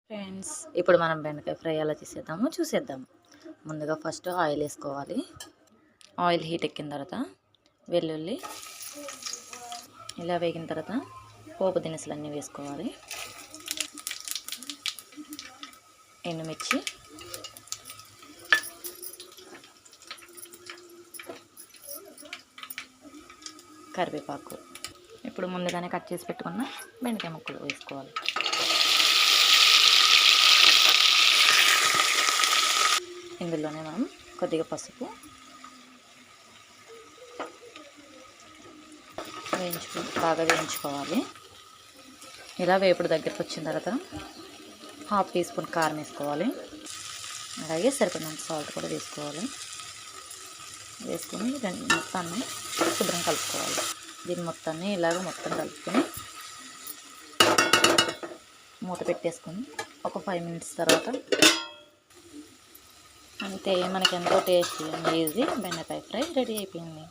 Friends, ఇప్పుడు మనం బెండకాయ ఫ్రై ఎలా చేసేద్దామో చూసేద్దాము. ముందుగా ఫస్ట్ ఆయిల్ వేసుకోవాలి. ఆయిల్ హీట్ ఎక్కిన తర్వాత వెల్లుల్లి ఇలా వేగిన తర్వాత పోపు దినుసులు అన్నీ వేసుకోవాలి. ఎండుమిర్చి, కరివేపాకు, ఇప్పుడు ముందుగానే కట్ చేసి పెట్టుకున్న బెండకాయ ముక్కలు వేసుకోవాలి. ఇందులోనే మనం కొద్దిగా పసుపు బాగా వేయించుకోవాలి. ఇలా వేపుడు దగ్గరికి వచ్చిన తర్వాత హాఫ్ టీ స్పూన్ కారం వేసుకోవాలి. అలాగే సరిపడినంత సాల్ట్ కూడా వేసుకోవాలి. వేసుకొని మొత్తాన్ని శుభ్రం కలుపుకోవాలి. దీన్ని మొత్తాన్ని ఇలాగ మొత్తం కలుపుకొని మూత పెట్టేసుకొని ఒక 5 minutes తర్వాత అంతే, మనకి ఎంతో టేస్టీ అండ్ ఈజీ బెండకాయ ఫ్రై రెడీ అయిపోయింది.